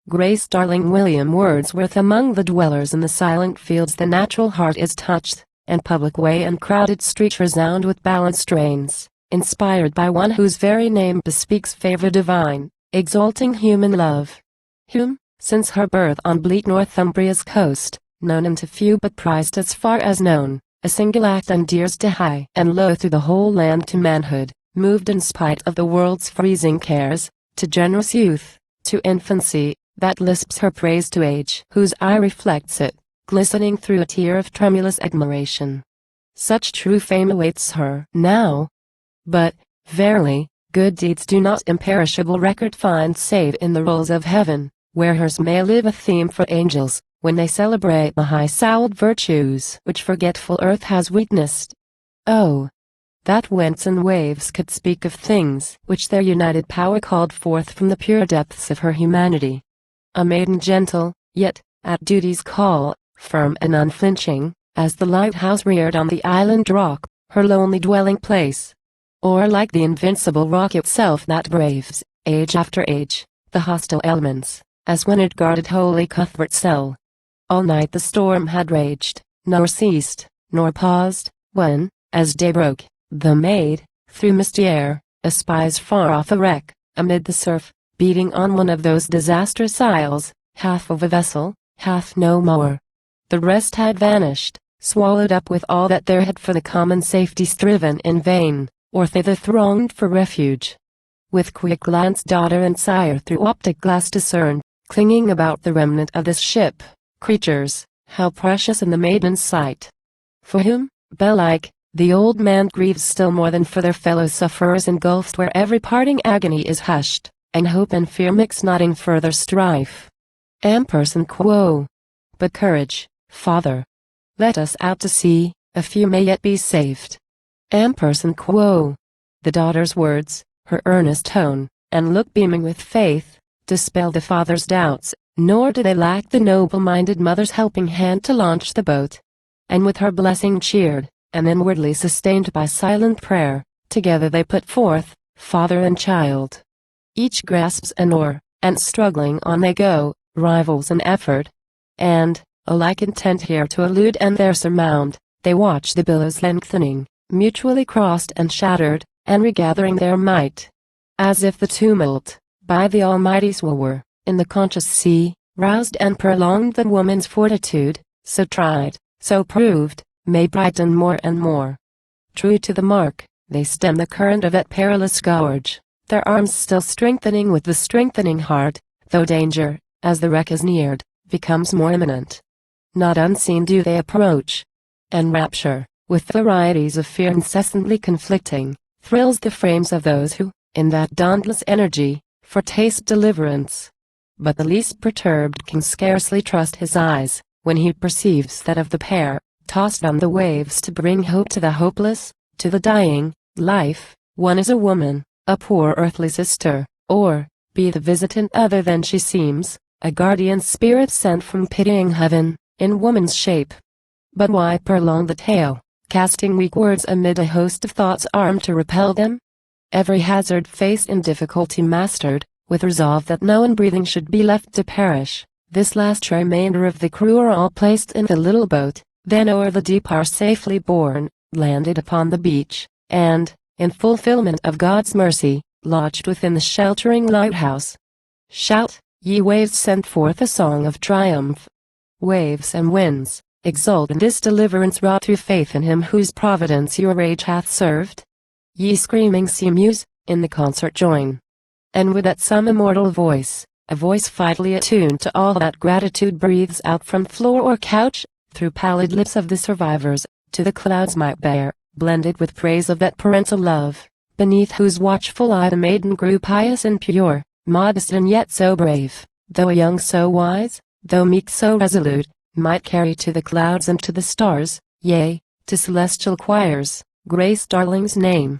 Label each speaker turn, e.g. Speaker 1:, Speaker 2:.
Speaker 1: Grace darling William Wordsworth. Among the dwellers in the silent fields the natural heart is touched, and public way and crowded street resound with balanced strains, inspired by one whose very name bespeaks favor divine, exalting human love. Whom, since her birth on bleak Northumbria's coast, known unto few but prized as far as known, a single act endears to high and low through the whole land to manhood, moved in spite of the world's freezing cares, to generous youth, to infancy, that lisps her praise to age whose eye reflects it, glistening through a tear of tremulous admiration. Such true fame awaits her now. But, verily, good deeds do not imperishable record find save in the rolls of heaven, where hers may live a theme for angels, when they celebrate the high-souled virtues which forgetful earth has witnessed. Oh, that winds and waves could speak of things which their united power called forth from the pure depths of her humanity. A maiden gentle, yet, at duty's call, firm and unflinching, as the lighthouse reared on the island rock, her lonely dwelling place. Or like the invincible rock itself that braves, age after age, the hostile elements, as when it guarded holy Cuthbert's cell. All night the storm had raged, nor ceased, nor paused, when, as day broke, the maid, through misty air, espies far off a wreck, amid the surf, beating on one of those disastrous isles, half of a vessel, half no more. The rest had vanished, swallowed up with all that there had for the common safety striven in vain, or thither thronged for refuge. With quick glance daughter and sire through optic glass discerned, clinging about the remnant of this ship, creatures, how precious in the maiden's sight. For whom, bell-like, the old man grieves still more than for their fellow sufferers engulfed where every parting agony is hushed, and hope and fear mix not in further strife. Ampersand quo. But courage, father. Let us out to sea, a few may yet be saved. Ampersand quo. The daughter's words, her earnest tone, and look beaming with faith, dispel the father's doubts, nor do they lack the noble-minded mother's helping hand to launch the boat. And with her blessing cheered, and inwardly sustained by silent prayer, together they put forth, father and child. Each grasps an oar, and struggling on they go, rivals in effort. And, alike intent here to elude and there surmount, they watch the billows lengthening, mutually crossed and shattered, and regathering their might. As if the tumult, by the Almighty's will were, in the conscious sea, roused and prolonged the woman's fortitude, so tried, so proved, may brighten more and more. True to the mark, they stem the current of that perilous scourge, their arms still strengthening with the strengthening heart, though danger, as the wreck is neared, becomes more imminent. Not unseen do they approach. And rapture, with varieties of fear incessantly conflicting, thrills the frames of those who, in that dauntless energy, foretaste deliverance. But the least perturbed can scarcely trust his eyes, when he perceives that of the pair, tossed on the waves to bring hope to the hopeless, to the dying, life, one is a woman, a poor earthly sister, or, be the visitant other than she seems, a guardian spirit sent from pitying heaven, in woman's shape. But why prolong the tale, casting weak words amid a host of thoughts armed to repel them? Every hazard faced and difficulty mastered, with resolve that no one breathing should be left to perish, this last remainder of the crew are all placed in the little boat, then o'er the deep are safely borne, landed upon the beach, and, in fulfillment of God's mercy, lodged within the sheltering lighthouse. Shout, ye waves, send forth a song of triumph. Waves and winds, exult in this deliverance wrought through faith in him whose providence your age hath served. Ye screaming sea mews, in the concert join. And would that some immortal voice, a voice vitally attuned to all that gratitude breathes out from floor or couch, through pallid lips of the survivors, to the clouds might bear, blended with praise of that parental love, beneath whose watchful eye the maiden grew pious and pure, modest and yet so brave, though young so wise, though meek so resolute, might carry to the clouds and to the stars, yea, to celestial choirs, Grace darling's name.